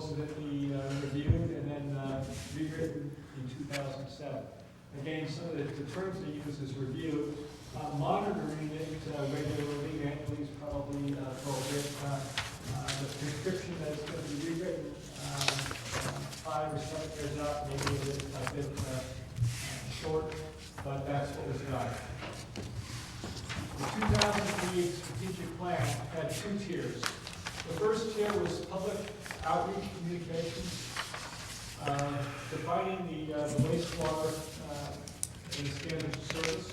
that we reviewed and then rewritten in 2007. Again, some of the terms they use is review. Monitoring it regularly, annually is probably appropriate. The prescription that's going to be rewritten 5 or 7 years out, maybe a bit short, but that's what was done. The 2003 strategic plan had 2 tiers. The first tier was public outreach communications, defining the wastewater and standards of service,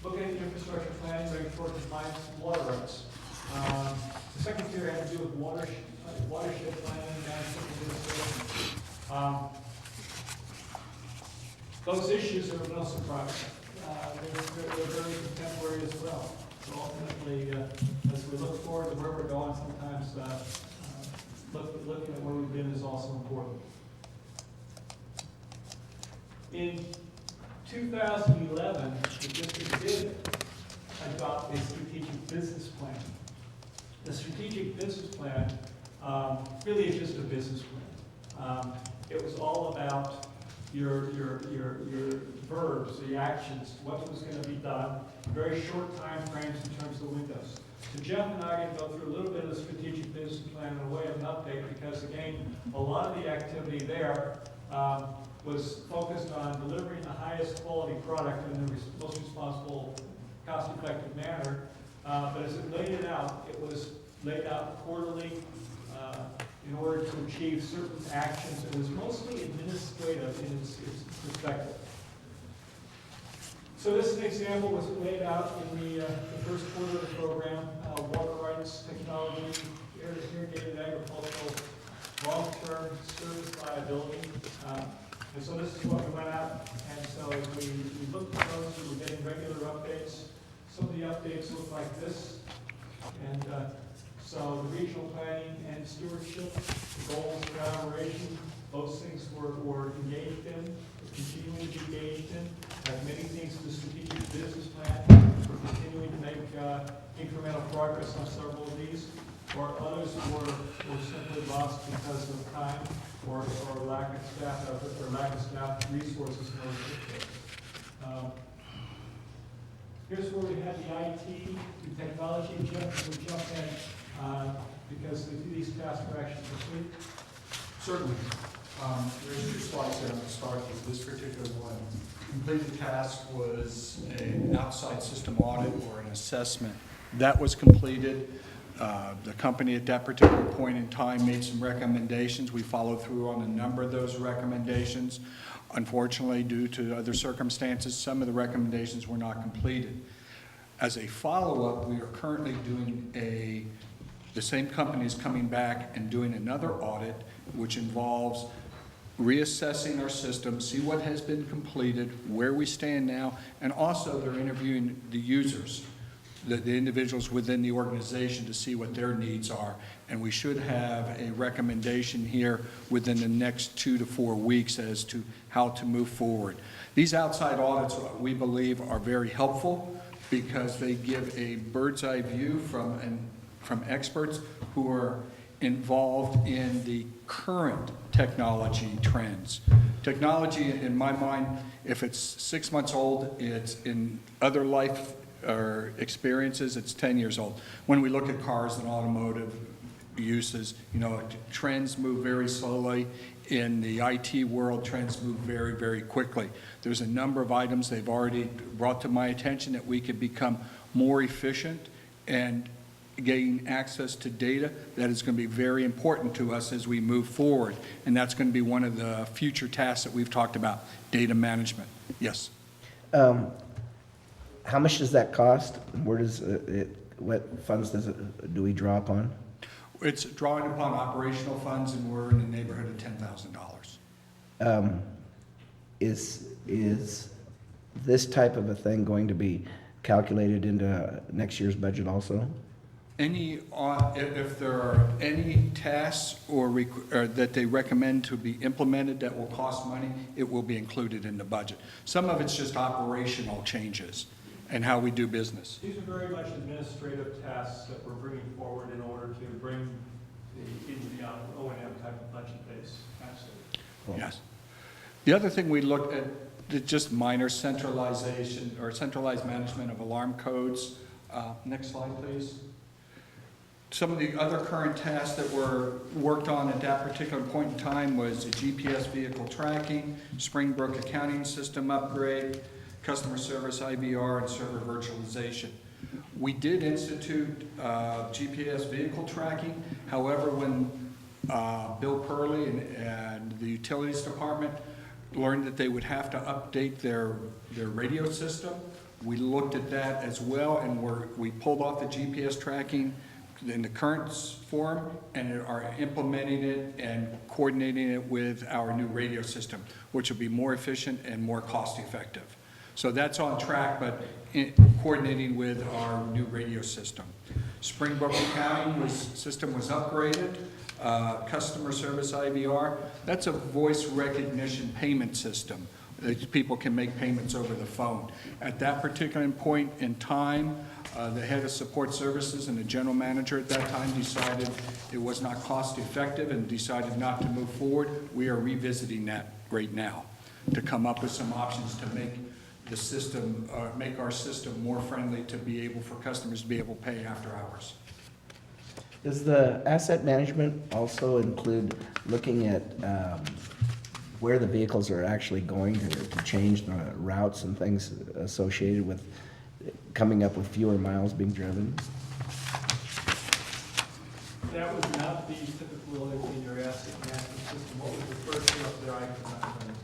looking at the infrastructure planning, regulatory compliance, and water rights. The second tier had to do with watershed planning, management, administration. Those issues are no surprise. They're very contemporary as well. So ultimately, as we look forward to where we're going, sometimes looking at where we've been is also important. In 2011, the district did adopt a strategic business plan. The strategic business plan really is just a business plan. It was all about your verbs, the actions, what was going to be done, very short time frames in terms of windows. So Jeff and I are going to go through a little bit of the strategic business plan in a way of an update because, again, a lot of the activity there was focused on delivering the highest quality product in the most responsible, cost-effective manner. But as it laid it out, it was laid out quarterly in order to achieve certain actions. It was mostly administrative in its perspective. So this is an example was laid out in the first quarter of the program, water rights, technology, irrigated agricultural, long-term service liability. And so this is what we went out, and so as we looked at those, we were getting regular updates. Some of the updates look like this. And so the regional planning and stewardship, the goals of collaboration, those things were engaged in, continuing to be engaged in. Have many things in the strategic business plan. We're continuing to make incremental progress on several of these, or others were simply lost because of time or lack of staff or lack of staff resources. Here's where we had the IT, the technology, Jeff, we jump in because these tasks are actually complete. Certainly. There's 2 slides there. I'm going to start with this particular one. Completed task was an outside system audit or an assessment. That was completed. The company at that particular point in time made some recommendations. We followed through on a number of those recommendations. Unfortunately, due to other circumstances, some of the recommendations were not completed. As a follow-up, we are currently doing the same company is coming back and doing another audit, which involves reassessing our system, see what has been completed, where we stand now, and also they're interviewing the users, the individuals within the organization to see what their needs are. And we should have a recommendation here within the next 2 to 4 weeks as to how to move forward. These outside audits, we believe, are very helpful because they give a bird's eye view from experts who are involved in the current technology trends. Technology, in my mind, if it's 6 months old, it's in other life or experiences, it's 10 years old. When we look at cars and automotive uses, trends move very slowly. In the IT world, trends move very, very quickly. There's a number of items they've already brought to my attention that we could become more efficient and gain access to data that is going to be very important to us as we move forward. And that's going to be one of the future tasks that we've talked about, data management. Yes. How much does that cost? Where does what funds do we draw upon? It's drawing upon operational funds, and we're in the neighborhood of $10,000. Is this type of a thing going to be calculated into next year's budget also? If there are any tasks or that they recommend to be implemented that will cost money, it will be included in the budget. Some of it's just operational changes and how we do business. These are very much administrative tasks that we're bringing forward in order to bring O&M type of budget base, actually. Yes. The other thing we looked at, just minor centralization or centralized management of alarm codes. Next slide, please. Some of the other current tasks that were worked on at that particular point in time was a GPS vehicle tracking, Springbrook accounting system upgrade, customer service IVR, and server virtualization. We did institute GPS vehicle tracking. However, when Bill Purley and the utilities department learned that they would have to update their radio system, we looked at that as well, and we pulled off the GPS tracking in the current form and are implementing it and coordinating it with our new radio system, which will be more efficient and more cost effective. So that's on track, but coordinating with our new radio system. Springbrook accounting system was upgraded. Customer service IVR, that's a voice recognition payment system. People can make payments over the phone. At that particular point in time, the head of support services and the general manager at that time decided it was not cost effective and decided not to move forward. We are revisiting that right now to come up with some options to make the system, make our system more friendly to be able for customers to be able to pay after hours. Does the asset management also include looking at where the vehicles are actually going to change the routes and things associated with coming up with fewer miles being driven? That was not the typical in your asset management system. What was referred to up there, I cannot remember.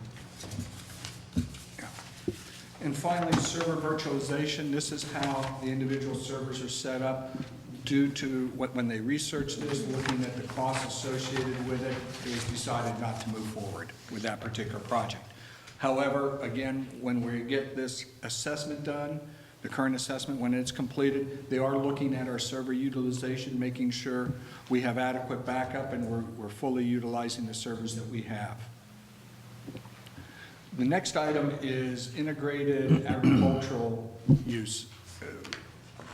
And finally, server virtualization. This is how the individual servers are set up. Due to when they researched this, looking at the costs associated with it, it was decided not to move forward with that particular project. However, again, when we get this assessment done, the current assessment, when it's completed, they are looking at our server utilization, making sure we have adequate backup and we're fully utilizing the servers that we have. The next item is integrated agricultural use.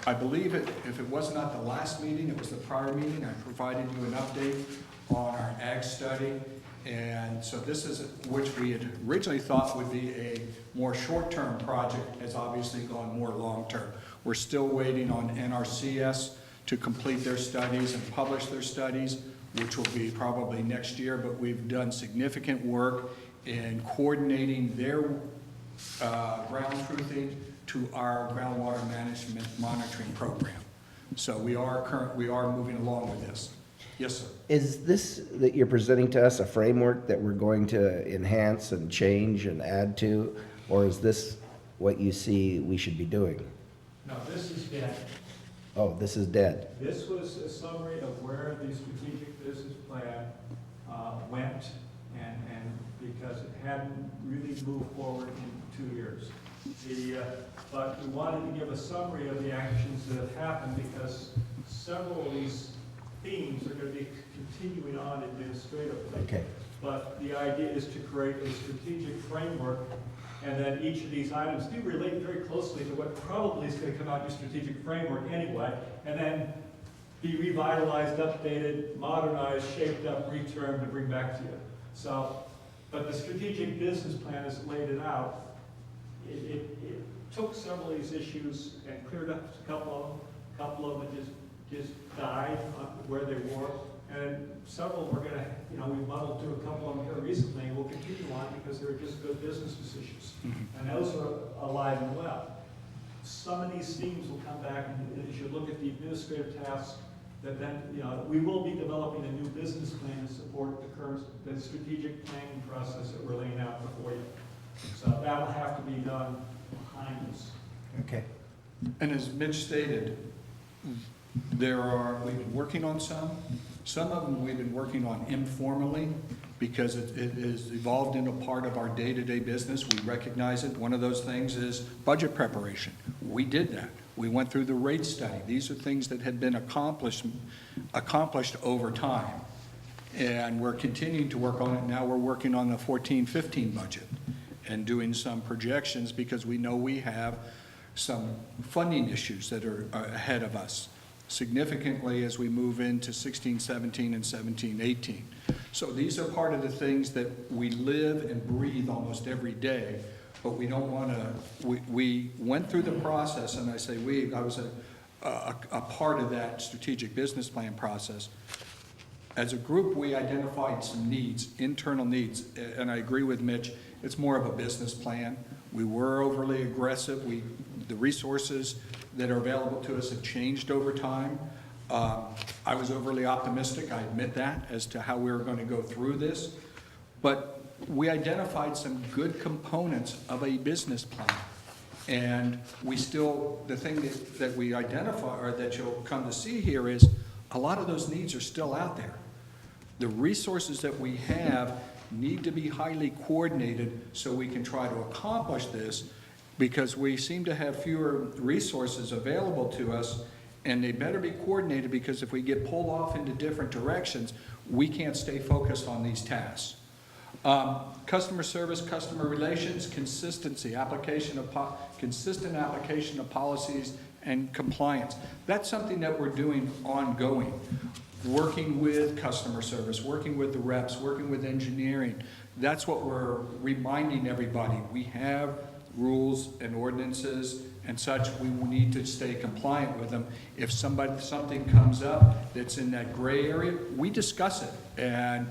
I believe if it was not the last meeting, it was the prior meeting, I provided you an update on our ag study. And so this is, which we had originally thought would be a more short-term project, has obviously gone more long-term. We're still waiting on NRCS to complete their studies and publish their studies, which will be probably next year, but we've done significant work in coordinating their ground truthing to our groundwater management monitoring program. So we are moving along with this. Yes, sir. Is this that you're presenting to us a framework that we're going to enhance and change and add to, or is this what you see we should be doing? No, this is dead. Oh, this is dead. This was a summary of where the strategic business plan went, and because it hadn't really moved forward in 2 years. But we wanted to give a summary of the actions that have happened, because several of these themes are going to be continuing on administratively. Okay. But the idea is to create a strategic framework, and then each of these items do relate very closely to what probably is going to come out in your strategic framework anyway, and then be revitalized, updated, modernized, shaped up, returned to bring back to you. So, but the strategic business plan, as it laid it out, it took several of these issues and cleared up a couple of them just died where they were, and several we're going to, we muddled through a couple of them here recently, and we'll continue on because they're just good business decisions. And those are alive and well. Some of these themes will come back, and as you look at the administrative tasks, that then, we will be developing a new business plan to support the strategic planning process that we're laying out before you. So that'll have to be done behind us. Okay. And as Mitch stated, we've been working on some of them we've been working on informally because it is evolved into part of our day-to-day business. We recognize it. One of those things is budget preparation. We did that. We went through the rate study. These are things that had been accomplished over time. And we're continuing to work on it. Now we're working on the 14-15 budget and doing some projections because we know we have some funding issues that are ahead of us. significantly as we move into 16, 17, and 17, 18. So these are part of the things that we live and breathe almost every day, but we don't want to, we went through the process, and I say we, I was a part of that strategic business plan process. As a group, we identified some needs, internal needs, and I agree with Mitch, it's more of a business plan. We were overly aggressive. The resources that are available to us have changed over time. I was overly optimistic, I admit that, as to how we were going to go through this. But we identified some good components of a business plan. And we still, the thing that we identify, or that you'll come to see here, is a lot of those needs are still out there. The resources that we have need to be highly coordinated so we can try to accomplish this, because we seem to have fewer resources available to us, and they better be coordinated, because if we get pulled off into different directions, we can't stay focused on these tasks. Customer service, customer relations, consistency, consistent application of policies and compliance. That's something that we're doing ongoing. Working with customer service, working with the reps, working with engineering. That's what we're reminding everybody. We have rules and ordinances and such. We need to stay compliant with them. If something comes up that's in that gray area, we discuss it. And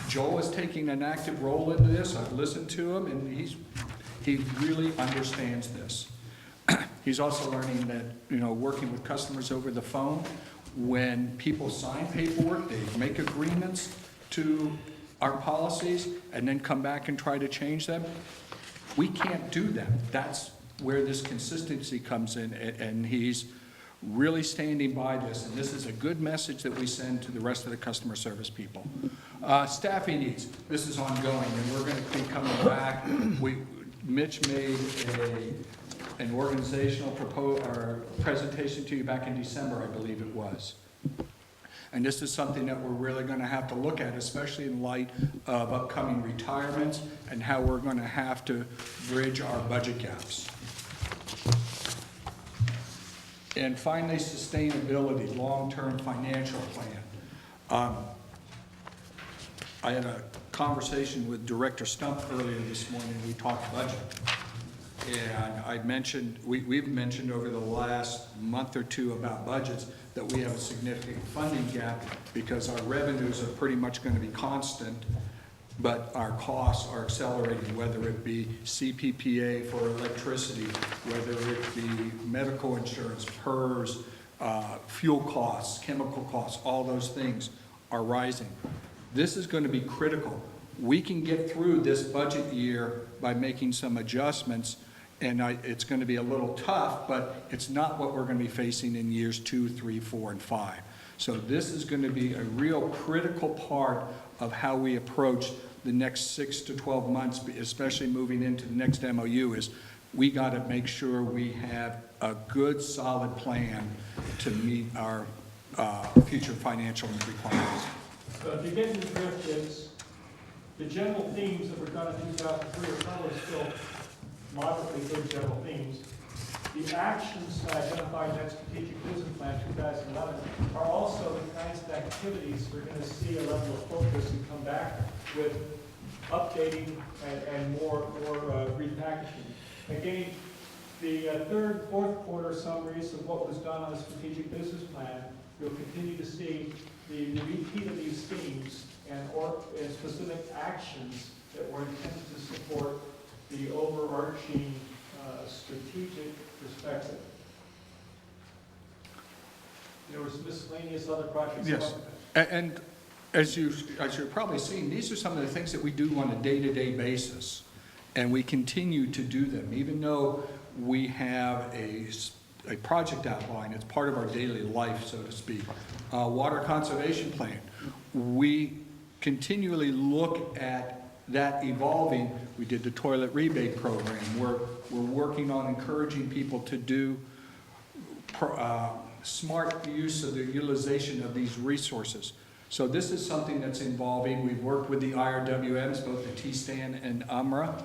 Joel is taking an active role into this. I've listened to him, and he really understands this. He's also learning that, working with customers over the phone, when people sign paperwork, they make agreements to our policies and then come back and try to change them. We can't do that. That's where this consistency comes in, and he's really standing by this, and this is a good message that we send to the rest of the customer service people. Staffing needs, this is ongoing, and we're going to be coming back. Mitch made an organizational presentation to you back in December, I believe it was. And this is something that we're really going to have to look at, especially in light of upcoming retirements and how we're going to have to bridge our budget gaps. And finally, sustainability, long-term financial plan. I had a conversation with Director Stump earlier this morning. We talked budget. And I mentioned, we've mentioned over the last month or two about budgets that we have a significant funding gap because our revenues are pretty much going to be constant, but our costs are accelerating, whether it be CPPA for electricity, whether it be medical insurance, PERS, fuel costs, chemical costs, all those things are rising. This is going to be critical. We can get through this budget year by making some adjustments, and it's going to be a little tough, but it's not what we're going to be facing in years 2, 3, 4, and 5. So this is going to be a real critical part of how we approach the next 6 to 12 months, especially moving into the next MOU, is we got to make sure we have a good, solid plan to meet our future financial requirements. So if you get the drift, is the general themes that were done in 2003 are probably still moderately good general themes. The actions identified in that strategic business plan 2011 are also the kinds of activities we're going to see a level of focus and come back with updating and more repackaging. Again, the third, fourth quarter summaries of what was done on the strategic business plan, you'll continue to see the repeat of these themes and specific actions that were intended to support the overarching strategic perspective. There was miscellaneous other projects. Yes, and as you're probably seeing, these are some of the things that we do on a day-to-day basis, and we continue to do them, even though we have a project outline. It's part of our daily life, so to speak. Water conservation plan. We continually look at that evolving. We did the toilet rebate program. We're working on encouraging people to do smart use of the utilization of these resources. So this is something that's evolving. We've worked with the IRWMs, both the TSTAN and UMRA.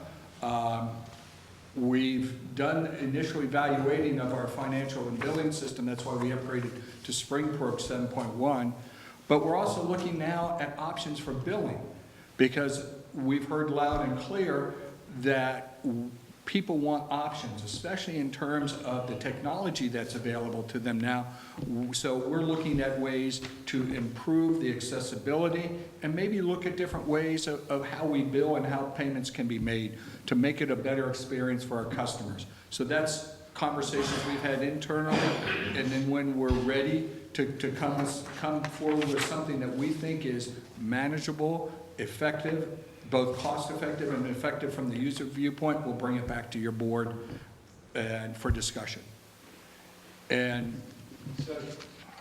We've done initial evaluating of our financial and billing system. That's why we upgraded to Springbrook 7.1. But we're also looking now at options for billing, because we've heard loud and clear that people want options, especially in terms of the technology that's available to them now. So we're looking at ways to improve the accessibility and maybe look at different ways of how we bill and how payments can be made to make it a better experience for our customers. So that's conversations we've had internally, and then when we're ready to come forward with something that we think is manageable, effective, both cost-effective and effective from the user viewpoint, we'll bring it back to your board and for discussion. And So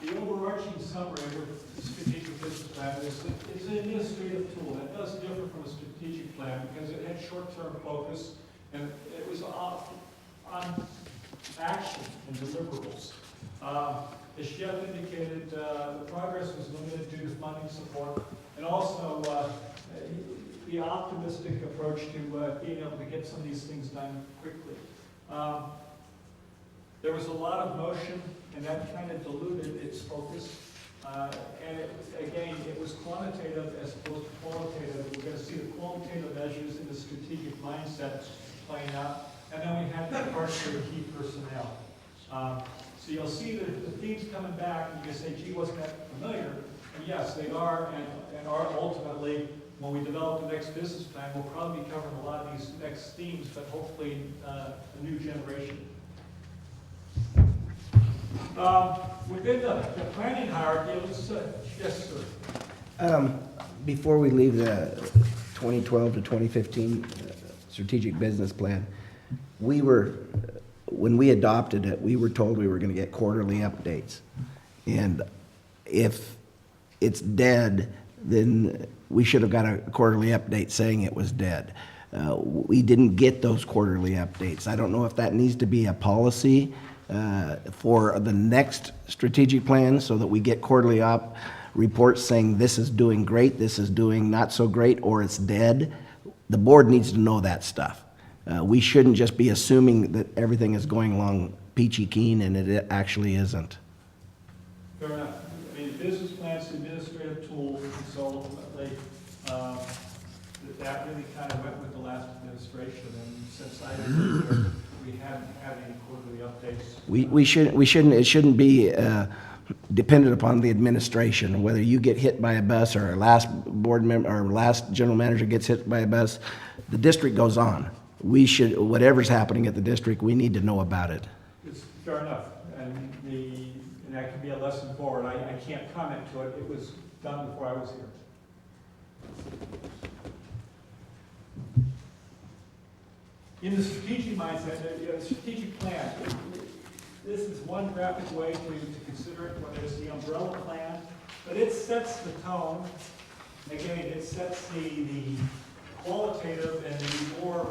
the overarching summary with the strategic business plan is it's an administrative tool that does differ from a strategic plan because it had short-term focus and it was on action and deliverables. As Jeff indicated, the progress was limited due to funding support and also the optimistic approach to being able to get some of these things done quickly. There was a lot of motion, and that kind of diluted its focus. And again, it was quantitative as opposed to qualitative. We're going to see the qualitative measures in the strategic mindset playing out. And then we had the departure of key personnel. So you'll see the themes coming back, and you can say, gee, wasn't that familiar? And yes, they are, and are ultimately, when we develop the next business plan, we'll probably be covering a lot of these next themes, but hopefully a new generation. Within the planning hierarchy, let's, yes, sir. Before we leave the 2012 to 2015 strategic business plan, when we adopted it, we were told we were going to get quarterly updates. And if it's dead, then we should have got a quarterly update saying it was dead. We didn't get those quarterly updates. I don't know if that needs to be a policy for the next strategic plan so that we get quarterly reports saying this is doing great, this is doing not so great, or it's dead. The board needs to know that stuff. We shouldn't just be assuming that everything is going along peachy keen and it actually isn't. Fair enough. I mean, business plan's an administrative tool, and so ultimately, that really kind of went with the last administration, and since I was there, we haven't had any quarterly updates. It shouldn't be dependent upon the administration, whether you get hit by a bus or our last board member or last general manager gets hit by a bus, the district goes on. Whatever's happening at the district, we need to know about it. It's fair enough, and that can be a lesson forward. I can't comment to it. It was done before I was here. In the strategic mindset, the strategic plan, this is one graphic way to consider it, whether it's the umbrella plan, but it sets the tone. Again, it sets the qualitative and the more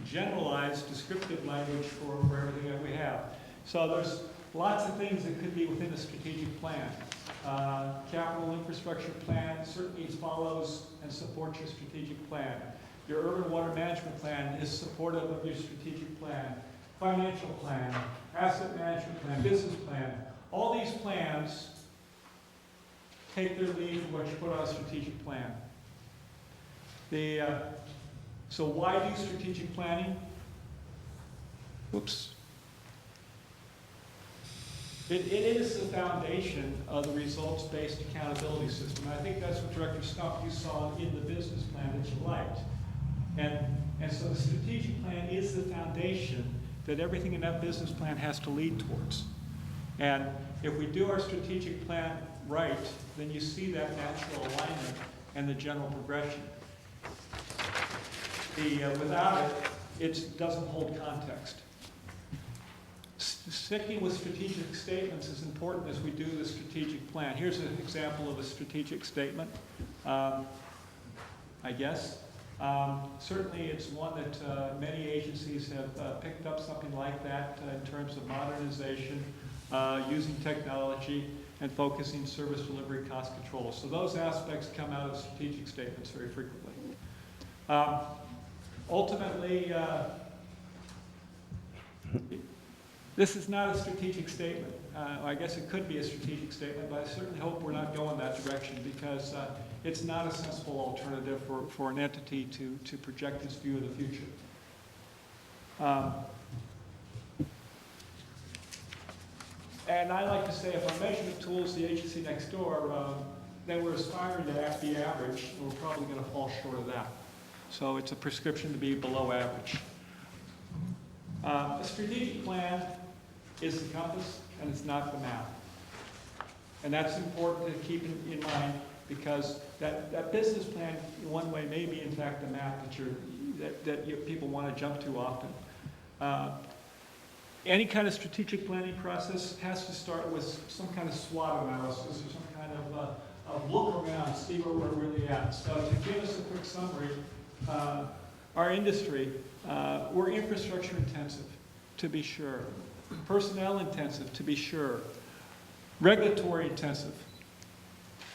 generalized descriptive language for everything that we have. So there's lots of things that could be within a strategic plan. Capital infrastructure plan certainly follows and supports your strategic plan. Your urban water management plan is supportive of your strategic plan. Financial plan, asset management plan, business plan. All these plans take their lead from what you put on a strategic plan. So why do strategic planning? Whoops. It is the foundation of the results-based accountability system. I think that's what Director Stump, you saw in the business plan that you liked. And so the strategic plan is the foundation that everything in that business plan has to lead towards. And if we do our strategic plan right, then you see that natural alignment and the general progression. Without it, it doesn't hold context. Sticking with strategic statements is important as we do the strategic plan. Here's an example of a strategic statement, I guess. Certainly it's one that many agencies have picked up something like that in terms of modernization, using technology, and focusing service delivery cost control. So those aspects come out of strategic statements very frequently. Ultimately, This is not a strategic statement. I guess it could be a strategic statement, but I certainly hope we're not going that direction, because it's not a sensible alternative for an entity to project its view of the future. And I like to say, if our measurement tool is the agency next door, then we're aspiring to be average, and we're probably going to fall short of that. So it's a prescription to be below average. A strategic plan is the compass, and it's not the map. And that's important to keep in mind, because that business plan, in one way, may be in fact the map that people want to jump to often. Any kind of strategic planning process has to start with some kind of SWOT analysis, or some kind of look around, see where we're really at. So to give us a quick summary, our industry, we're infrastructure intensive, to be sure. Personnel intensive, to be sure. Regulatory intensive.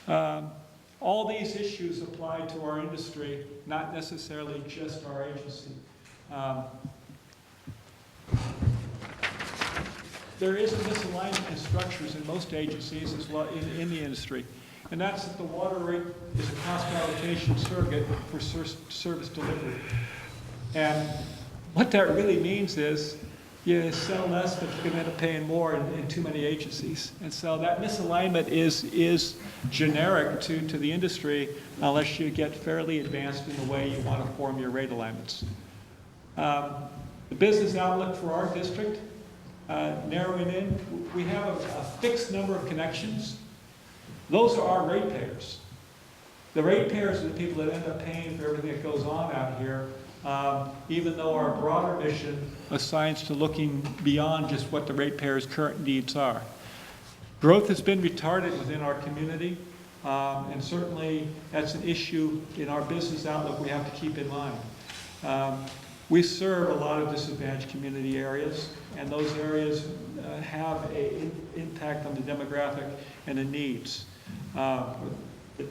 All these issues apply to our industry, not necessarily just our agency. There is a misalignment in structures in most agencies as well in the industry. And that's that the water rate is a cost allocation surrogate for service delivery. And what that really means is you sell less, but you can end up paying more in too many agencies. And so that misalignment is generic to the industry unless you get fairly advanced in the way you want to form your rate alignments. The business outlook for our district, narrowing in, we have a fixed number of connections. Those are our ratepayers. The ratepayers are the people that end up paying for everything that goes on out here, even though our broader mission assigns to looking beyond just what the ratepayers' current needs are. Growth has been retarded within our community, and certainly that's an issue in our business outlook we have to keep in mind. We serve a lot of disadvantaged community areas, and those areas have an impact on the demographic and the needs.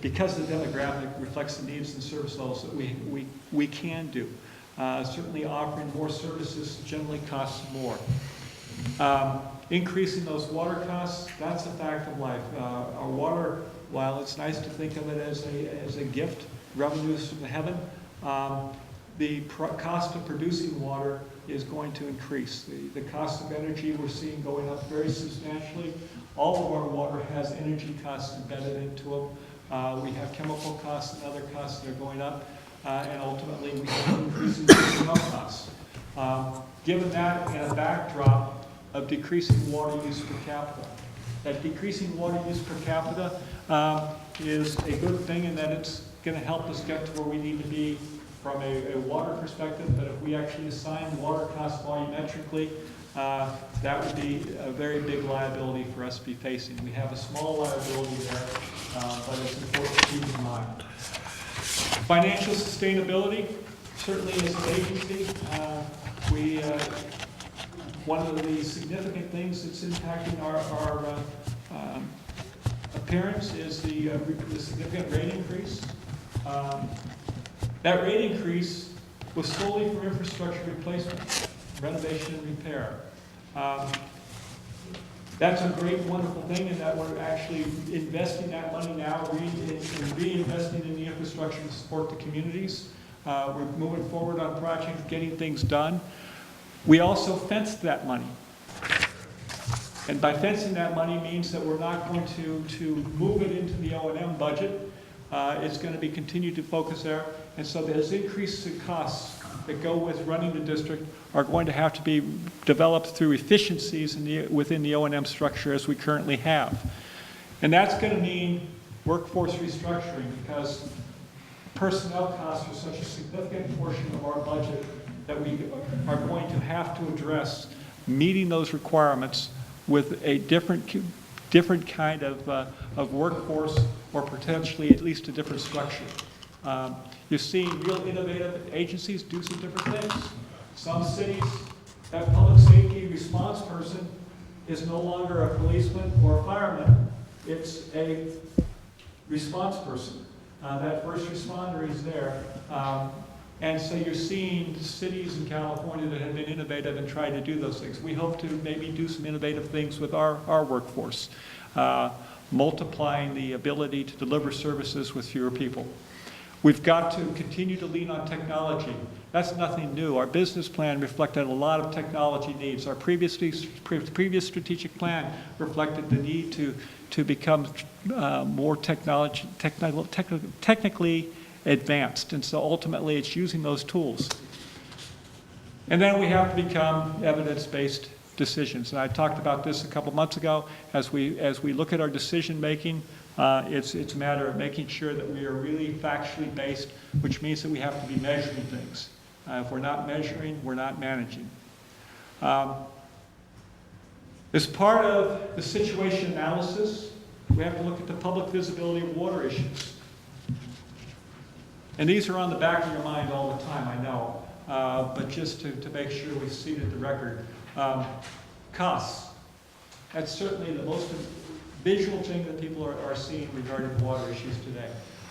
Because the demographic reflects the needs and service levels that we can do. Certainly offering more services generally costs more. Increasing those water costs, that's a fact of life. Our water, while it's nice to think of it as a gift, revenues from heaven, the cost of producing water is going to increase. The cost of energy we're seeing going up very substantially. All of our water has energy costs embedded into them. We have chemical costs and other costs that are going up, and ultimately we have increasing personnel costs. Given that and a backdrop of decreasing water use per capita, that decreasing water use per capita is a good thing in that it's going to help us get to where we need to be from a water perspective, but if we actually assign water costs volumetrically, that would be a very big liability for us to be facing. We have a small liability there, but it's important to keep in mind. Financial sustainability, certainly as an agency, one of the significant things that's impacting our appearance is the significant rate increase. That rate increase was solely for infrastructure replacement, renovation and repair. That's a great, wonderful thing in that we're actually investing that money now, reinvesting in the infrastructure to support the communities. We're moving forward on projects, getting things done. We also fenced that money. And by fencing that money means that we're not going to move it into the O&M budget. It's going to be continued to focus there. And so those increases in costs that go with running the district are going to have to be developed through efficiencies within the O&M structure as we currently have. And that's going to mean workforce restructuring, because personnel costs are such a significant portion of our budget that we are going to have to address meeting those requirements with a different kind of workforce, or potentially at least a different structure. You're seeing real innovative agencies do some different things. Some cities, that public safety response person is no longer a policeman or a fireman. It's a response person. That first responder is there. And so you're seeing cities in California that have been innovative and tried to do those things. We hope to maybe do some innovative things with our workforce, multiplying the ability to deliver services with fewer people. We've got to continue to lean on technology. That's nothing new. Our business plan reflected a lot of technology needs. Our previous strategic plan reflected the need to become more technically advanced. And so ultimately it's using those tools. And then we have to become evidence-based decisions. And I talked about this a couple months ago. As we look at our decision making, it's a matter of making sure that we are really factually based, which means that we have to be measuring things. If we're not measuring, we're not managing. As part of the situation analysis, we have to look at the public visibility of water issues. And these are on the back of your mind all the time, I know. But just to make sure we seated the record. Costs. That's certainly the most visual thing that people are seeing regarding water issues today.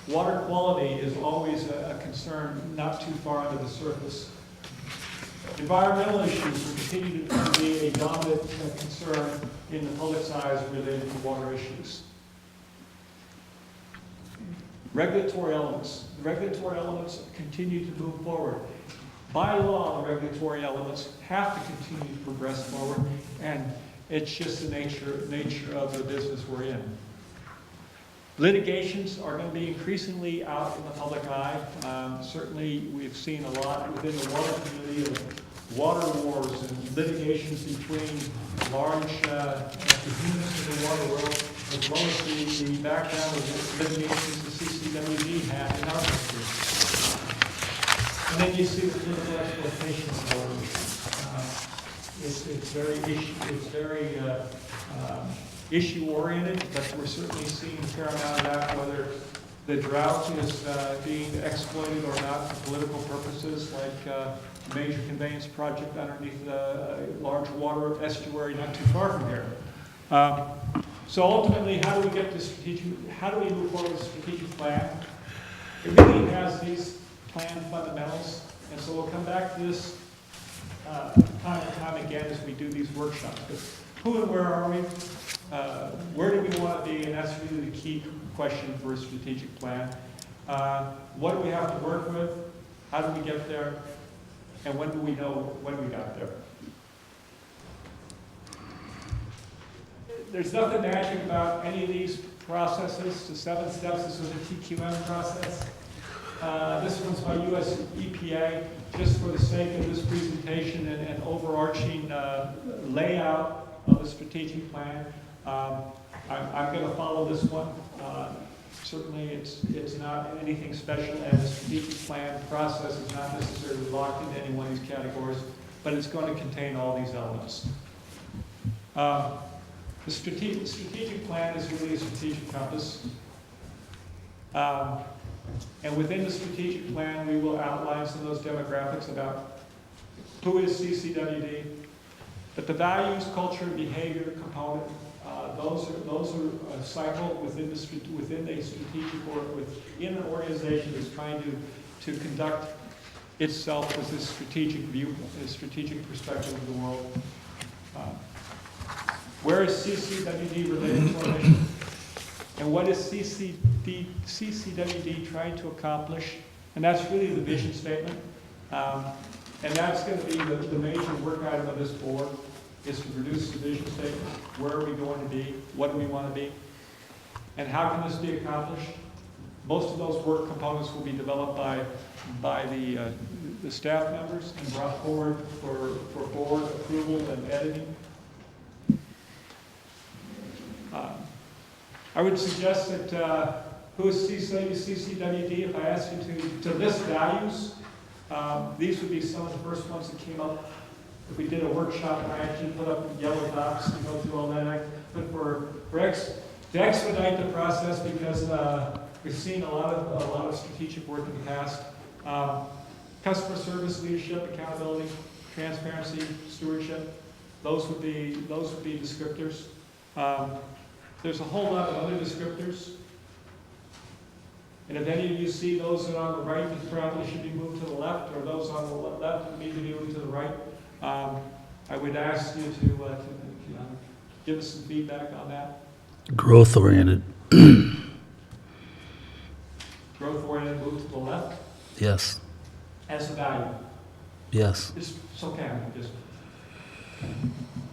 Water quality is always a concern not too far under the surface. Environmental issues will continue to be a dominant concern in the public's eyes related to water issues. Regulatory elements. The regulatory elements continue to move forward. By law, the regulatory elements have to continue to progress forward, and it's just the nature of the business we're in. Litigations are going to be increasingly out in the public eye. Certainly, we've seen a lot within the water community of water wars and litigations between large behemoths in the water world, as well as the background of litigations the CCWD had in our country. And then you see the political exploitation of water. It's very issue-oriented, but we're certainly seeing a fair amount of that, whether the drought is being exploited or not for political purposes, like a major conveyance project underneath a large water estuary not too far from here. So ultimately, how do we move forward with a strategic plan? It really has these plan fundamentals, and so we'll come back to this time and time again as we do these workshops. But who and where are we? Where do we want to be? And that's really the key question for a strategic plan. What do we have to work with? How do we get there? And when do we know when we got there? There's nothing magic about any of these processes. The 7 steps, this was a TQM process. This one's by US EPA, just for the sake of this presentation and overarching layout of a strategic plan. I'm going to follow this one. Certainly it's not anything special, and the strategic plan process is not necessarily locked into any one of these categories, but it's going to contain all these elements. The strategic plan is really a strategic compass. And within the strategic plan, we will outline some of those demographics about who is CCWD, but the values, culture, and behavior component, those are a cycle within a strategic within an organization that's trying to conduct itself with this strategic view, a strategic perspective of the world. Where is CCWD related to our mission? And what is CCWD trying to accomplish? And that's really the vision statement. And that's going to be the major work item of this board, is to produce the vision statement. Where are we going to be? What do we want to be? And how can this be accomplished? Most of those work components will be developed by the staff members and brought forward for board approval and editing. I would suggest that who is CCWD? If I asked you to list values, these would be some of the first ones that came up. If we did a workshop and I actually put up yellow dots and go through all that, but to expedite the process, because we've seen a lot of strategic work in the past. Customer service, leadership, accountability, transparency, stewardship. Those would be descriptors. There's a whole lot of other descriptors. And if any of you see those that are on the right that probably should be moved to the left, or those on the left that need to be moved to the right, I would ask you to give us some feedback on that. Growth oriented. Growth-oriented, move to the left Yes. as a value. Yes. It's okay, I'm just,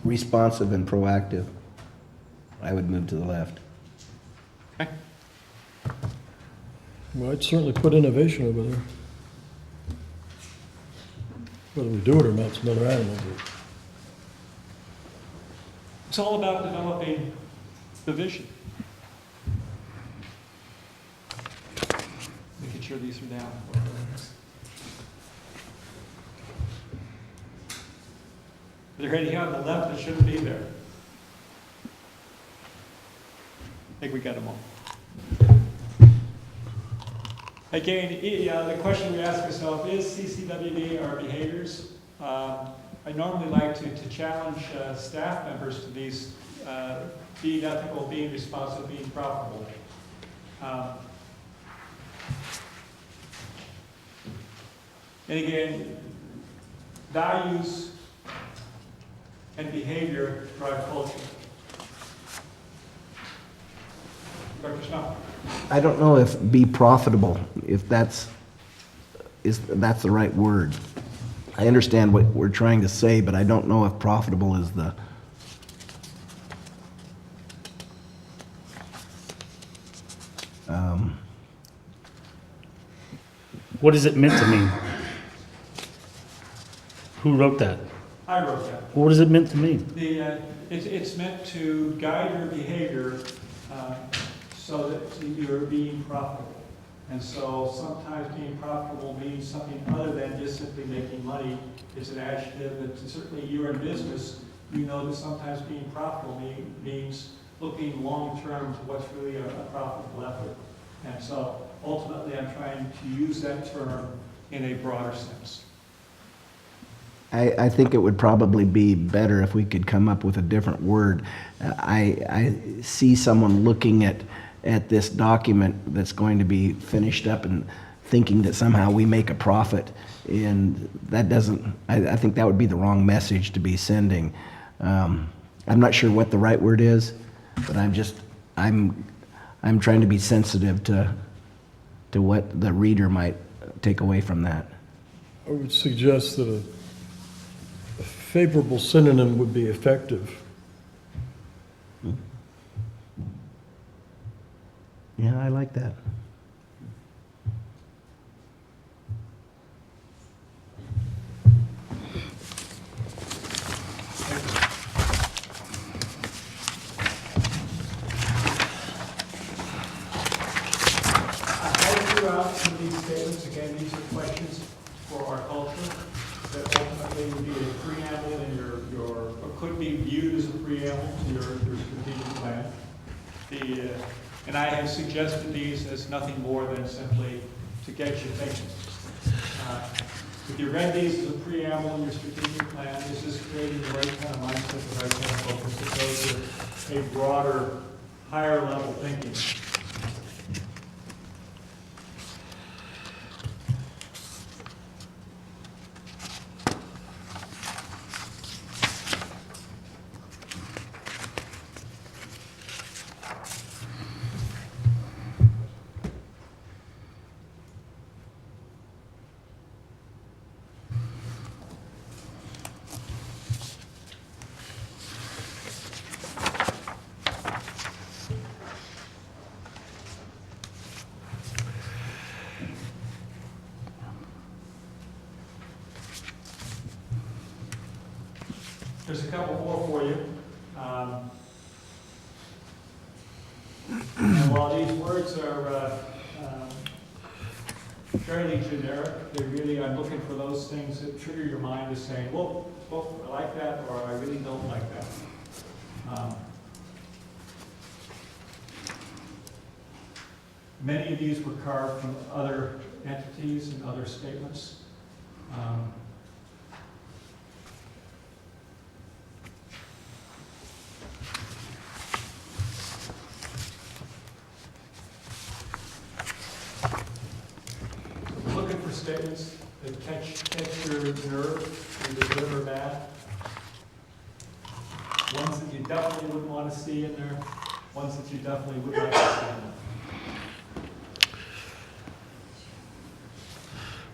Responsive and proactive, I would move to the left. Well, I'd certainly put innovation over there. Whether we do it or not, it's another animal. it's all about developing the vision. Making sure these are down. Is there anything on the left that shouldn't be there? I think we got them all. Again, the question we ask ourselves is CCWD our behaviors? I normally like to challenge staff members to these, being ethical, being responsible, being profitable. And again, values and behavior drive culture. Dr. Snow? I don't know if be profitable, if that's the right word. I understand what we're trying to say, but I don't know if profitable is the, What is it meant to mean? Who wrote that? I wrote that. What is it meant to mean? It's meant to guide your behavior so that you're being profitable. And so sometimes being profitable means something other than just simply making money. It's an adjective that certainly you're in business, you know that sometimes being profitable means looking long-term to what's really a profitable effort. And so ultimately I'm trying to use that term in a broader sense. I think it would probably be better if we could come up with a different word. I see someone looking at this document that's going to be finished up and thinking that somehow we make a profit, and that doesn't, I think that would be the wrong message to be sending. I'm not sure what the right word is, but I'm trying to be sensitive to what the reader might take away from that. I would suggest that a favorable synonym would be effective. Yeah, I like that. I threw out some of these statements, again, these are questions for our culture that ultimately would be a preamble in your or could be viewed as a preamble to your strategic plan. And I have suggested these as nothing more than simply to get you thinking. If you read these as a preamble in your strategic plan, this is creating the right kind of mindset, the right kind of focus that goes to a broader, higher level thinking. There's a couple more for you. And while these words are fairly generic, they really, I'm looking for those things that trigger your mind to say, well, I like that, or I really don't like that. Many of these were carved from other entities and other statements. for statements that catch your nerve, either good or bad. Ones that you definitely wouldn't want to see in there, ones that you definitely would like to see in there.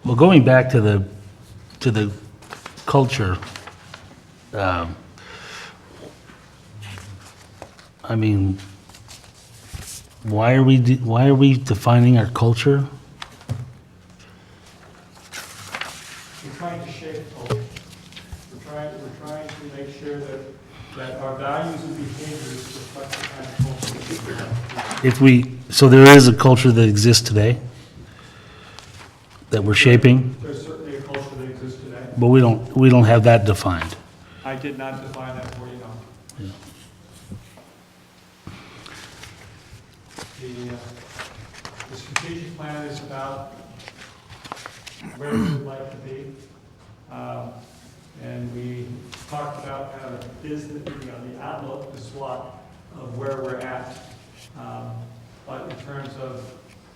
Well, going back to the culture, I mean, why are we defining our culture? We're trying to shape culture. We're trying to make sure that our values and behaviors reflect the kind of culture that we have. So there is a culture that exists today that we're shaping, There's certainly a culture that exists today. but we don't have that defined. I did not define that for you, no. The strategic plan is about where we would like to be. And we talked about kind of the business, the outlook, the SWOT of where we're at. But in terms of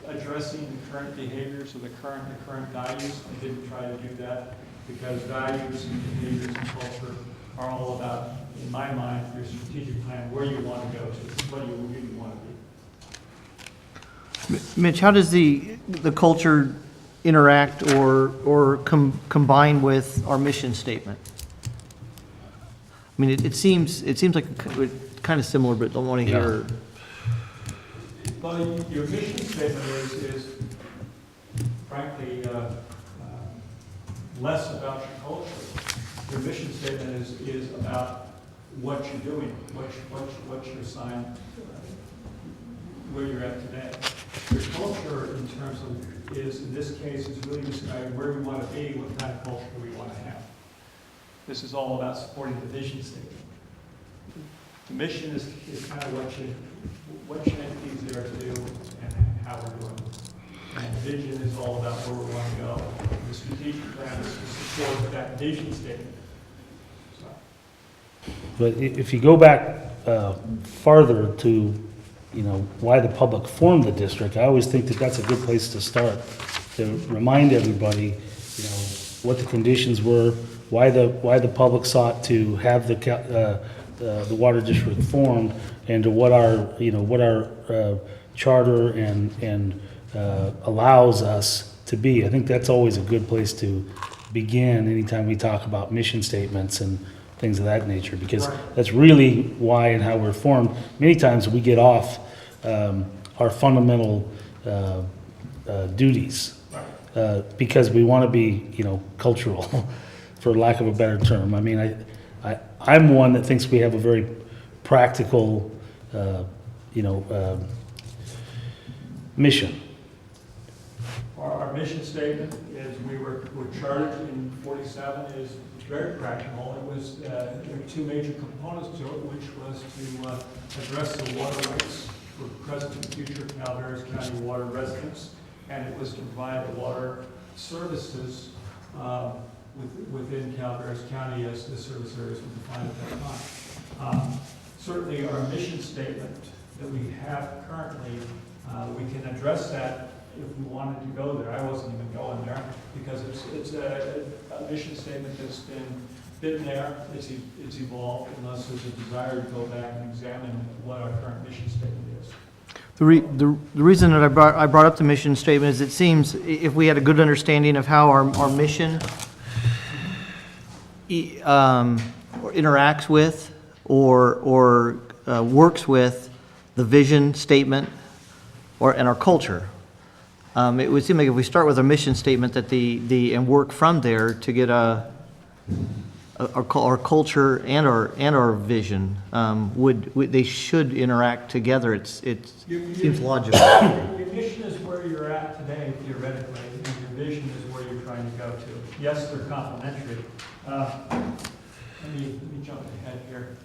addressing the current behaviors or the current values, I didn't try to do that because values and behaviors and culture are all about, in my mind, your strategic plan, where you want to go to, what you really want to be. Mitch, how does the culture interact or combine with our mission statement? I mean, it seems like kind of similar, but don't want to hear. Well, your mission statement is frankly, less about your culture. Your mission statement is about what you're doing, what's your sign, where you're at today. Your culture, in terms of, in this case, is really describing where we want to be, what kind of culture we want to have. This is all about supporting the vision statement. The mission is kind of what your entity's there to do and how we're doing it. And vision is all about where we want to go. The strategic plan is to support that vision statement. So, But if you go back farther to, why the public formed the district, I always think that that's a good place to start, to remind everybody, what the conditions were, why the public sought to have the water district formed, and to what our charter and allows us to be. I think that's always a good place to begin anytime we talk about mission statements and things of that nature, because that's really why and how we're formed. Many times we get off our fundamental duties because we want to be, cultural, for lack of a better term. I mean, I'm one that thinks we have a very practical, mission. our mission statement is we're chartered in 47 is very practical. It was there were two major components to it, which was to address the water rights for present and future Calaveras County water residents, and it was to provide the water services within Calaveras County as the service areas were defined at that time. Certainly, our mission statement that we have currently, we can address that if we wanted to go there. I wasn't even going there because it's a mission statement that's been there. It's evolved unless there's a desire to go back and examine what our current mission statement is. The reason that I brought up the mission statement is it seems if we had a good understanding of how our mission interacts with or works with the vision statement and our culture. It would seem like if we start with a mission statement and work from there to get our culture and our vision, they should interact together. It seems logical. Your mission is where you're at today, theoretically, and your vision is where you're trying to go to. Yes, they're complementary. Let me jump ahead here.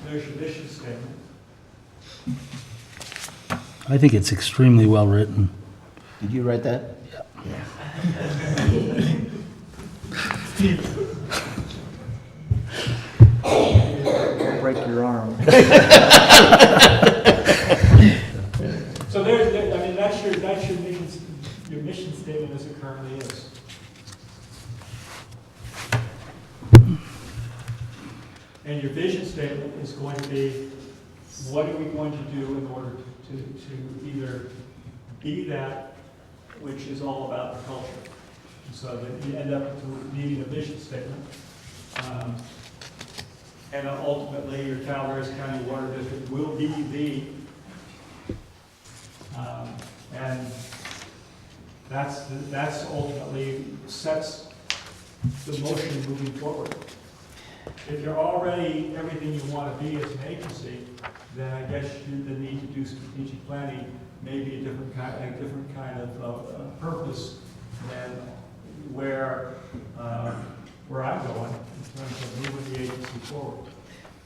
There's your mission statement. I think it's extremely well written. Did you write that? Break your arm. So that's your mission statement building as it currently is. And your vision statement is going to be, what are we going to do in order to either be that which is all about the culture? And so that you end up needing a vision statement. And ultimately, your Calaveras County Water District will be and that's ultimately sets the motion moving forward. If you're already everything you want to be as an agency, then I guess the need to do strategic planning may be a different kind of purpose than where I'm going in terms of moving the agency forward.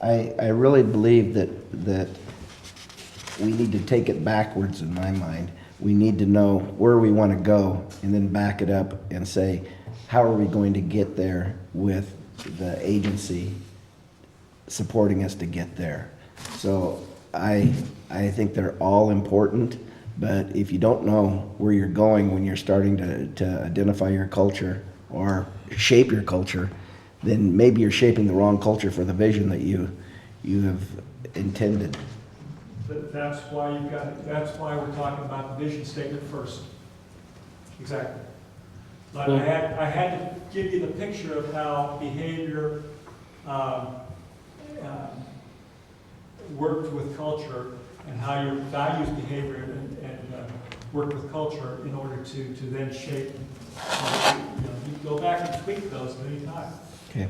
I really believe that we need to take it backwards in my mind. We need to know where we want to go and then back it up and say, how are we going to get there with the agency supporting us to get there? So I think they're all important, but if you don't know where you're going when you're starting to identify your culture or shape your culture, then maybe you're shaping the wrong culture for the vision that you have intended. That's why we're talking about the vision statement first. Exactly. But Well, I had to give you the picture of how behavior worked with culture and how your values behavior and worked with culture in order to then shape. You go back and tweak those at any time. Okay.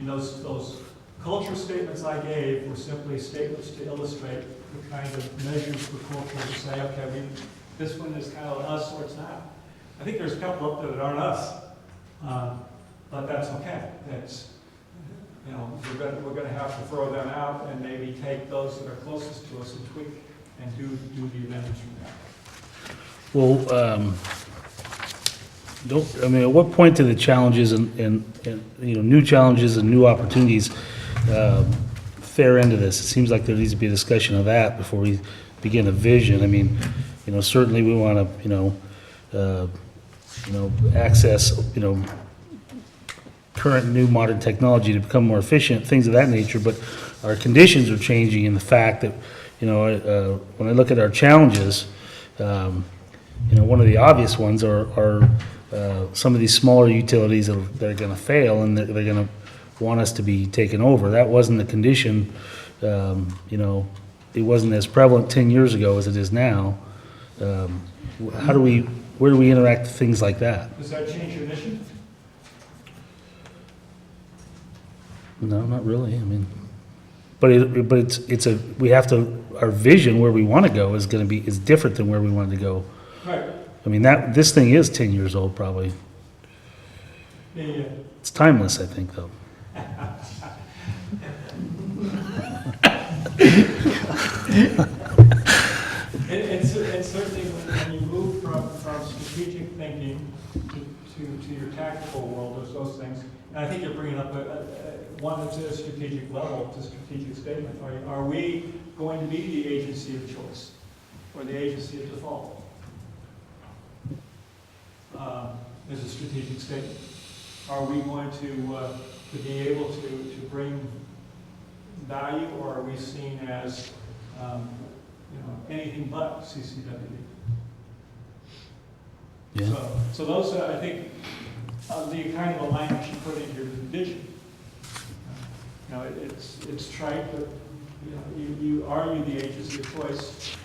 Those culture statements I gave were simply statements to illustrate the kind of measures for culture to say, okay, this one is kind of us or it's not. I think there's a couple up there that aren't us, but that's okay. That's, we're going to have to throw them out and maybe take those that are closest to us and tweak and do the amendments from that. Well, at what point do the challenges and new challenges and new opportunities fare into this? It seems like there needs to be a discussion of that before we begin a vision. I mean, certainly we want to, access, current new modern technology to become more efficient, things of that nature, but our conditions are changing in the fact that, when I look at our challenges, one of the obvious ones are some of these smaller utilities that are going to fail and they're going to want us to be taken over. That wasn't the condition, it wasn't as prevalent 10 years ago as it is now. Where do we interact with things like that? Does that change your mission? No, not really. I mean, we have to, our vision where we want to go is different than where we wanted to go. Right. I mean, this thing is 10 years old probably. Yeah. It's timeless, I think, though. And certainly when you move from strategic thinking to your tactical world, there's those things. And I think you're bringing up one that's at a strategic level, it's a strategic statement. Are we going to be the agency of choice or the agency of default? As a strategic statement. Are we going to be able to bring value, or are we seen as anything but CCWD? Yeah. So those I think the kind of alignment you put in your vision. It's trite, but you are the agency of choice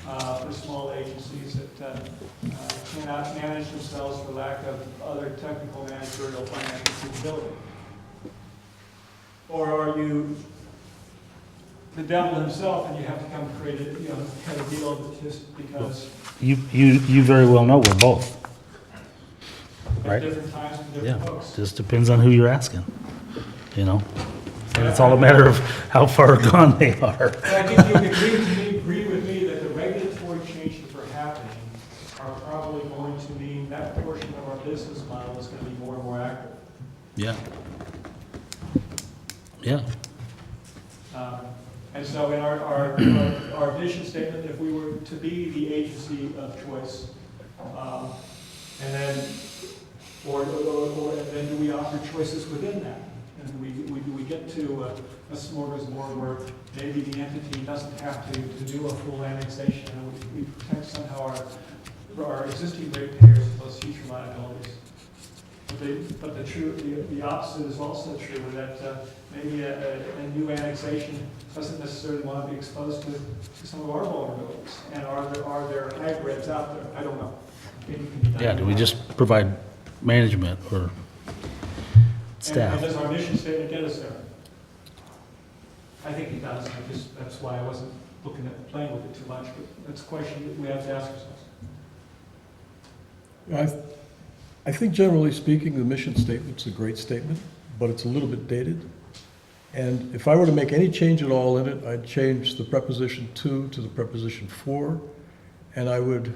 for small agencies that cannot manage themselves for lack of other technical, managerial, financial capability? Or are you the devil himself and you have to come create a deal just because You very well know we're both. at Right. different times for Yeah, different folks? just depends on who you're asking, And it's all a matter of how far gone they are. But I think you agree with me that the regulatory changes that are happening are probably going to mean that portion of our business model is going to be more and more active. Yeah. Yeah. And so in our vision statement, if we were to be the agency of choice, and then and then do we offer choices within that? And do we get to a smorgasbord where maybe the entity doesn't have to do a full annexation, and we protect somehow our existing ratepayers and those future liabilities? But the opposite is also true, that maybe a new annexation doesn't necessarily want to be exposed to some of our vulnerabilities. And are there hybrids out there? I don't know. Maybe it can be done. Yeah, do we just provide management or staff? And does our mission statement get us there? I think it does. That's why I wasn't looking at playing with it too much, but that's a question that we have to ask ourselves. I think generally speaking, the mission statement's a great statement, but it's a little bit dated. And if I were to make any change at all in it, I'd change the preposition to the preposition for, and I would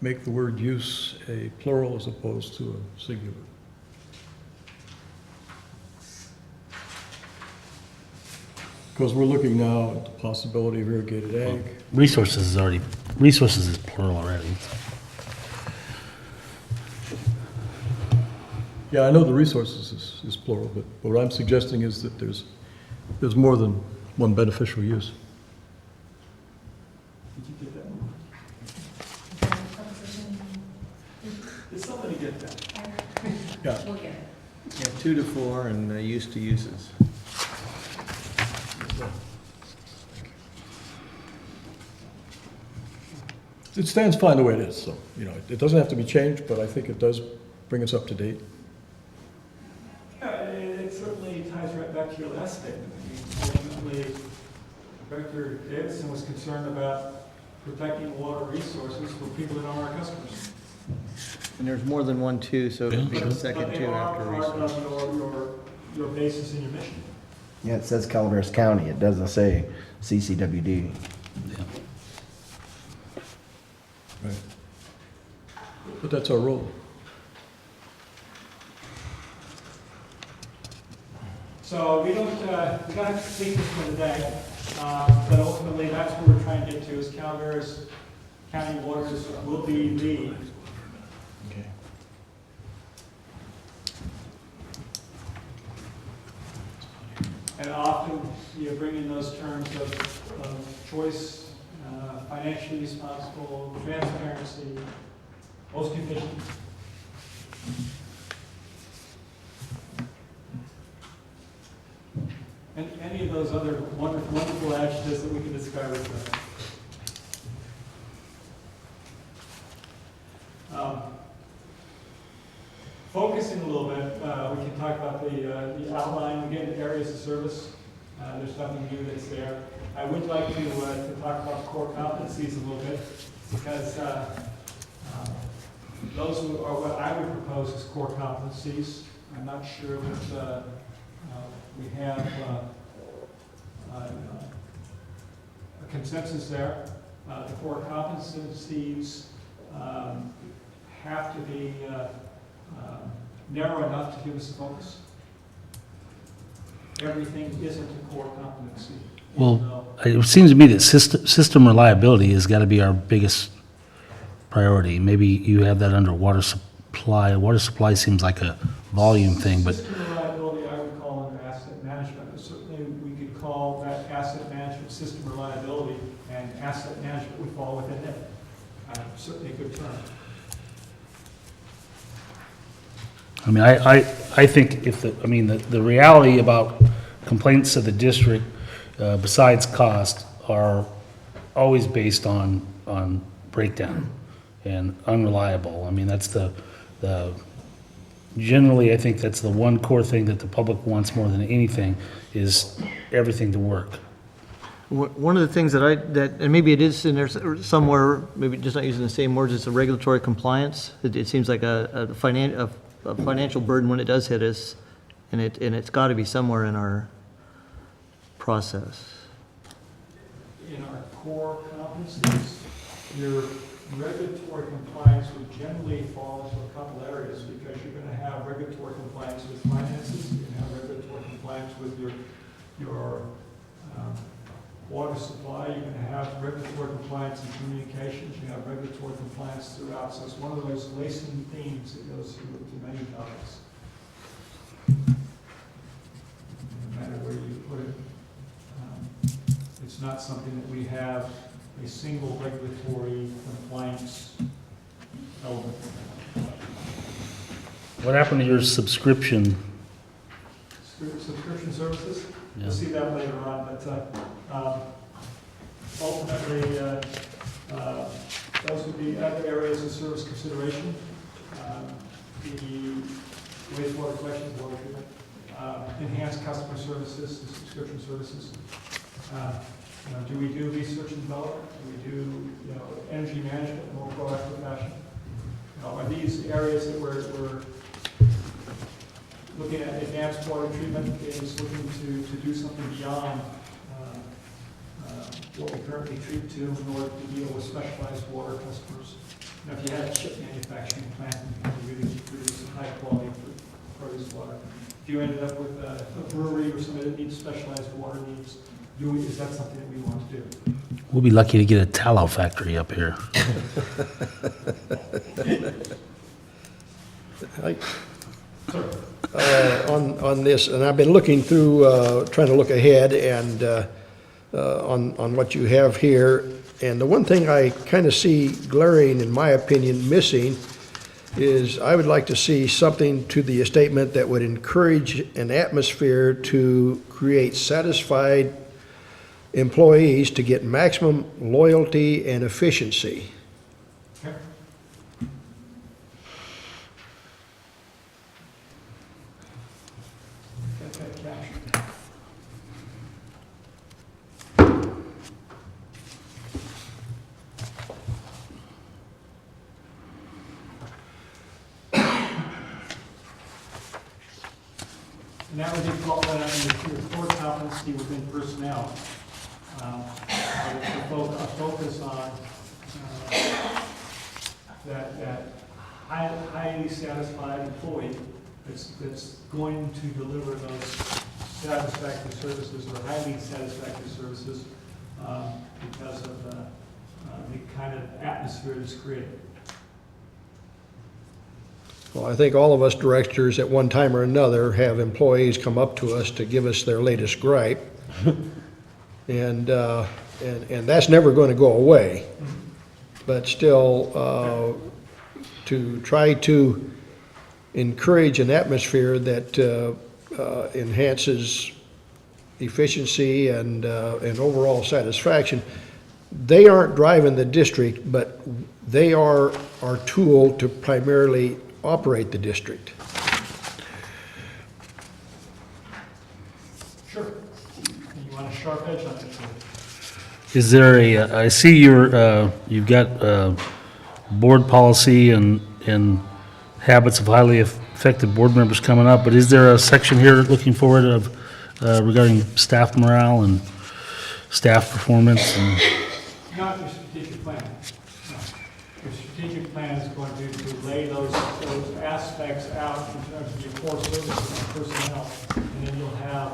make the word use a plural as opposed to a singular. Because we're looking now at the possibility of irrigated ag. Resources is plural already. Yeah, I know the resources is plural, but what I'm suggesting is that there's more than one beneficial use. Did you get that one? Did somebody get that? Yeah, We'll get it. Yeah, 2 to 4 and use to uses. it stands fine the way it is, so, it doesn't have to be changed, but I think it does bring us up to date. Yeah, it certainly ties right back to your last statement. I mean, ultimately, Director Davidson was concerned about protecting water resources for people that are our customers. And there's more than one 2, so it would be the second But 2 they are after part resource. of your basis and your mission. Yeah, it says Calaveras County, it doesn't say CCWD. Yeah. Right. But that's our role. So we don't have to complete this for today, but ultimately, that's what we're trying to get to, is Calaveras County waters will be the Okay. And often you bring in those terms of choice, financially responsible, transparency, most efficient. And any of those other wonderful adjectives that we can describe as that. Focusing a little bit, we can talk about the outline, again, areas of service. There's nothing new that's there. I would like to talk about core competencies a little bit, because those are what I would propose as core competencies. I'm not sure that we have a consensus there. The core competencies have to be narrow enough to give us a focus. Everything isn't a core competency. Well, it seems to me that system reliability has got to be our biggest priority. Maybe you have that under water supply. Water supply seems like a volume thing, but System reliability, I would call under asset management, but certainly we could call that asset management system reliability, and asset management would fall within it. Certainly a good term. I mean, I think if the reality about complaints to the district, besides cost, are always based on breakdown and unreliable. I mean, that's generally, I think that's the one core thing that the public wants more than anything, is everything to work. One of the things and maybe it is in there somewhere, maybe just not using the same words, it's a regulatory compliance. It seems like a financial burden when it does hit us, and it's got to be somewhere in our process. In our core competencies, your regulatory compliance would generally fall into a couple areas, because you're going to have regulatory compliance with finances, you're going to have regulatory compliance with your water supply, you're gonna have regulatory compliance and communications, you have regulatory compliance throughout. So it's one of those lacing themes that goes through many topics. No matter where you put it, it's not something that we have a single regulatory compliance element. What happened to your subscription? Subscription services, Yeah. we'll see that later on, but ultimately, those would be other areas of service consideration. The wastewater collection, water treatment, enhanced customer services, and subscription services. Do we do research and development? Do we do, energy management in a more proactive fashion? Are these areas that we're looking at advanced water treatment is looking to do something beyond what we currently treat to in order to deal with specialized water customers? If you had a chip manufacturing plant, you could really produce high quality produce water. If you ended up with a brewery or somebody that needs specialized water needs, is that something that we want to do? We'll be lucky to get a tallow factory up here. On this, and I've been looking through, trying to look ahead and on what you have here. And the one thing I kind of see glaring, in my opinion, missing is I would like to see something to the statement that would encourage an atmosphere to create satisfied employees to get maximum loyalty and efficiency. Okay. Get that captured. And that would be called out in the core competency within personnel. A focus on that highly satisfied employee that's going to deliver those satisfactory services or highly satisfactory services because of the kind of atmosphere that's created. Well, I think all of us directors at one time or another have employees come up to us to give us their latest gripe. And that's never going to go away. But still, to try to encourage an atmosphere that enhances efficiency and overall satisfaction, they aren't driving the district, but they are our tool to primarily operate the district. Sure. You want a sharp edge on it? Is there I see you've got board policy and habits of highly effective board members coming up, but is there a section here looking forward of regarding staff morale and staff performance? And Not your strategic plan. No. Your strategic plan is going to lay those aspects out in terms of your core services and personnel. And then you'll have,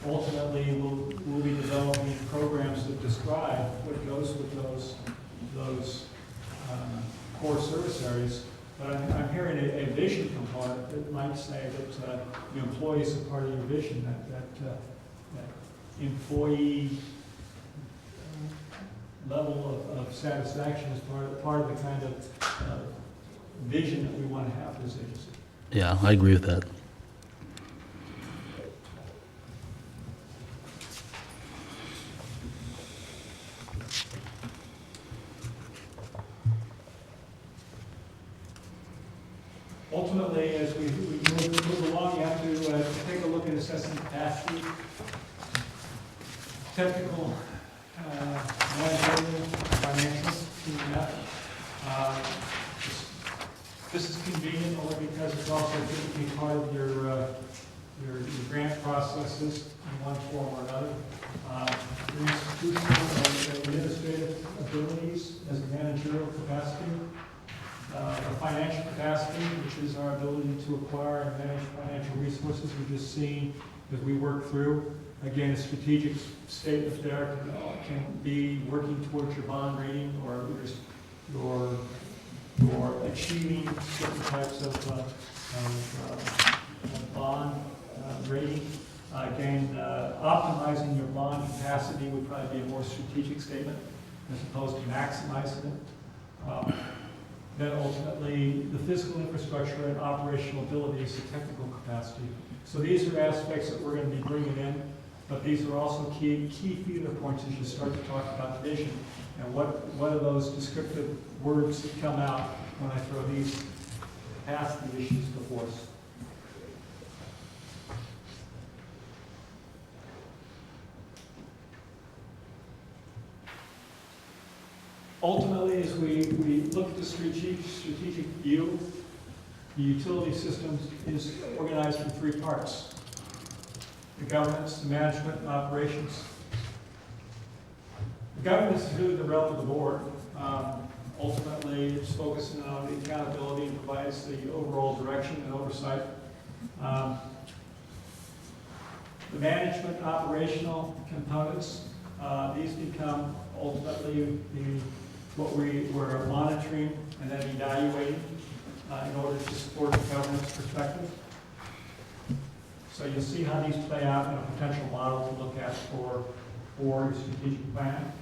ultimately, we'll be developing programs that describe what goes with those core service areas. But I'm hearing a vision component that might say that the employees are part of your vision, that employee level of satisfaction is part of the kind of vision that we want to have for this agency. yeah, I agree with that. Ultimately, as we move along, you have to take a look at assessing capacity, technical, managerial, financial, team method. This is convenient only because it's also typically part of your grant processes in one form or another. Your institutional and administrative abilities as a managerial capacity. The financial capacity, which is our ability to acquire and manage financial resources. We've just seen as we work through Again, a strategic statement there can be working towards your bond rating or your achieving certain types of bond rating. Again, optimizing your bond capacity would probably be a more strategic statement as opposed to maximizing it. Then ultimately, the physical infrastructure and operational ability is the technical capacity. So these are aspects that we're going to be bringing in, but these are also key feeder points as you start to talk about vision and what are those descriptive words that come out when I throw these past the issues before us. Ultimately, as we look at the strategic view, the utility system is organized in three parts: the governance, the management, and operations. The governance is really the realm of the board. Ultimately, it's focusing on the accountability and provides the overall direction and oversight. The management and operational components, these become ultimately what we're monitoring and then evaluating in order to support the governance perspective. So you'll see how these play out in a potential model to look at for your strategic plan.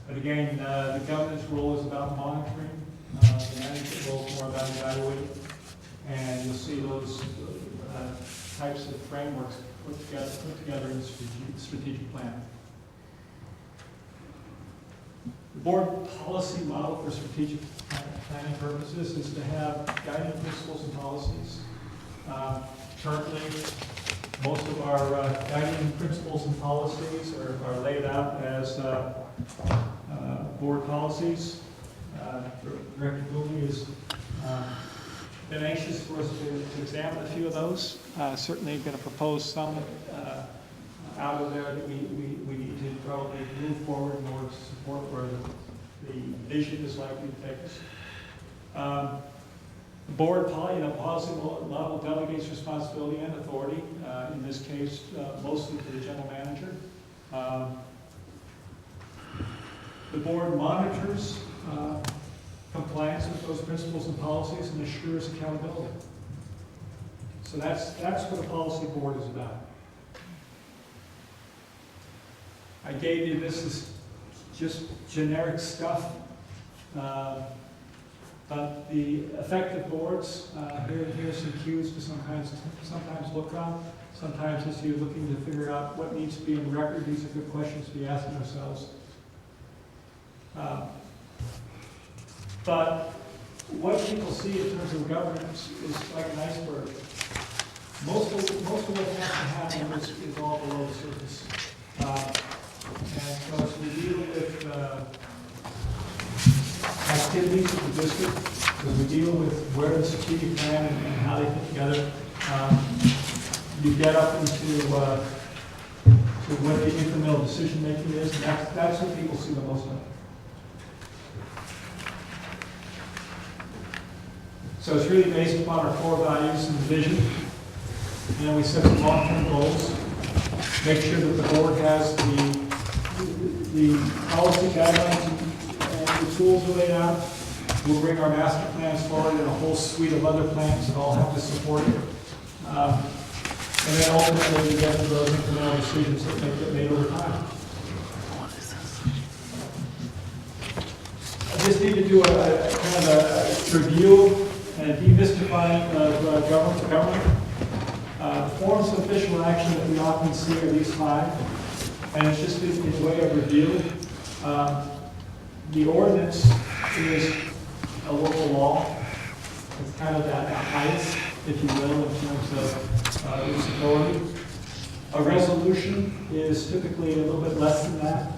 But again, the governance role is about monitoring, the management role is more about evaluating, and you'll see those types of frameworks put together in the strategic plan. The board policy model for strategic planning purposes is to have guiding principles and policies. Currently, most of our guiding principles and policies are laid out as board policies. Director Booley has been anxious for us to examine a few of those. Certainly going to propose some out of there that we need to probably move forward in order to support where the vision is likely to take us. Board policy model delegates responsibility and authority, in this case, mostly to the general manager. The board monitors compliance with those principles and policies and assures accountability. So that's what a policy board is about. I gave you this as just generic stuff, but the effective boards, here's some cues to sometimes look on. Sometimes as you're looking to figure out what needs to be in the record, these are good questions to be asking ourselves. But what people see in terms of governance is like an iceberg. Most of what has to happen is all below the surface. And so as we deal with activities of the district, as we deal with where the strategic plan and how they fit together, you get up into what the incremental decision making is, and that's what people see the most of. So it's really based upon our core values and vision, and then we set some long-term goals. Make sure that the board has the policy guidelines and the tools are laid out. We'll bring our master plans forward and a whole suite of other plans that all have to support it. And then ultimately we get to those incremental decisions that get made over time. I just need to do a kind of a review and demystifying of government. The forms of official action that we often see are these 5, and it's just in way of review. The ordinance is a local law. It's kind of that highest, if you will, in terms of its authority. A resolution is typically a little bit less than that,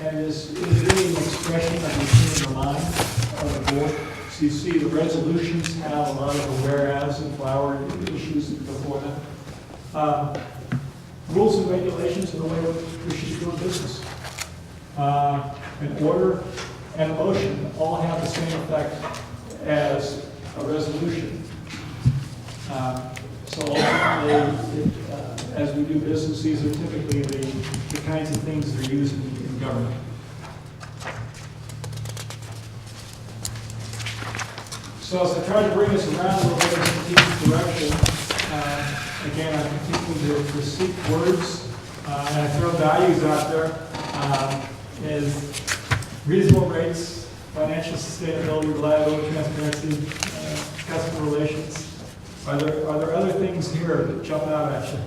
and is really an expression of the intent of the mind of the board. So you see the resolutions have a lot of the whereas and flower issues before them. Rules and regulations are the way we should do business. An order and a motion all have the same effect as a resolution. So ultimately, as we do do business. These are typically the kinds of things that are used in government. So as I try to bring us around a little bit of strategic direction, again, I'm continuing to seek words, and I throw values out there, is reasonable rates, financial sustainability, reliability, transparency, customer relations. Are there other things here that jump out at you?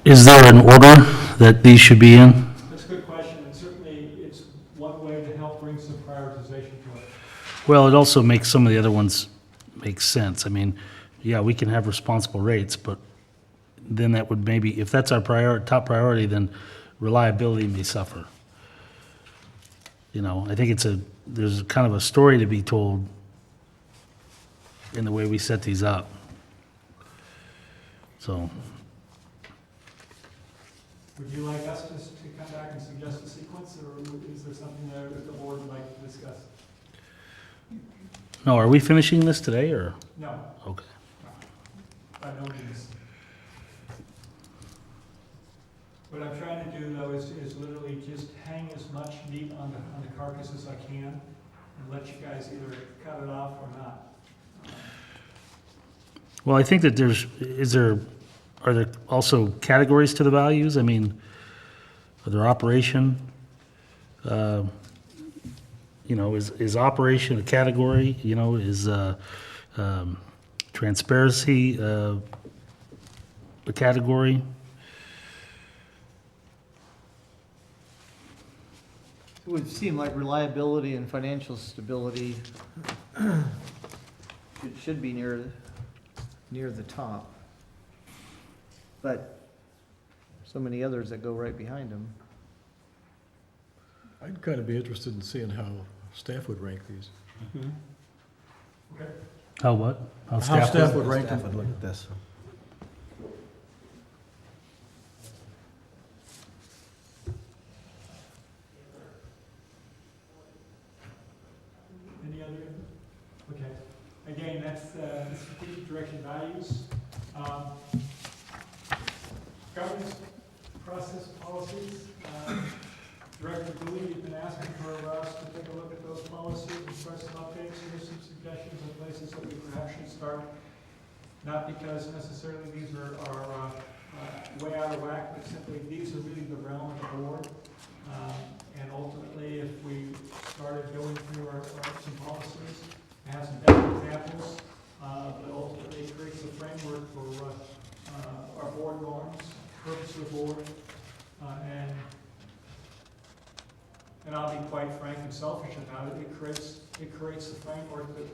Is there an order that these should be in? That's a good question, and certainly it's one way to help bring some prioritization to it. Well, it also makes some of the other ones make sense. I mean, yeah, we can have responsible rates, but then that would maybe, if that's our top priority, then reliability may suffer. You know, I think there's kind of a story to be told in the way we set these up. So, Would you like us to come back and suggest a sequence, or is there something there that the board would like to discuss? no, are we finishing this today, or? No, Okay. by no means. What I'm trying to do, though, is literally just hang as much meat on the carcass as I can, and let you guys either cut it off or not. Well, I think that are there also categories to the values? I mean, are there operation? You know, is operation a category? You know, is transparency a category? It would seem like reliability and financial stability should be near the top. But so many others that go right behind them. I'd kind of be interested in seeing how staff would rank these. Okay. How what? How staff would rank Staff them. would look at this. Any other? Okay. Again, that's the strategic direction values. Governance process policies. Director Dooley, you've been asking for us to take a look at those policies and try some updates. Here's some suggestions of places that we perhaps should start. Not because necessarily these are way out of whack, but simply these are really the realm of the board. And ultimately, if we started going through some policies, have some better examples, but ultimately it creates a framework for our board norms, purpose of the board, and I'll be quite frank and selfish about it. It creates the framework that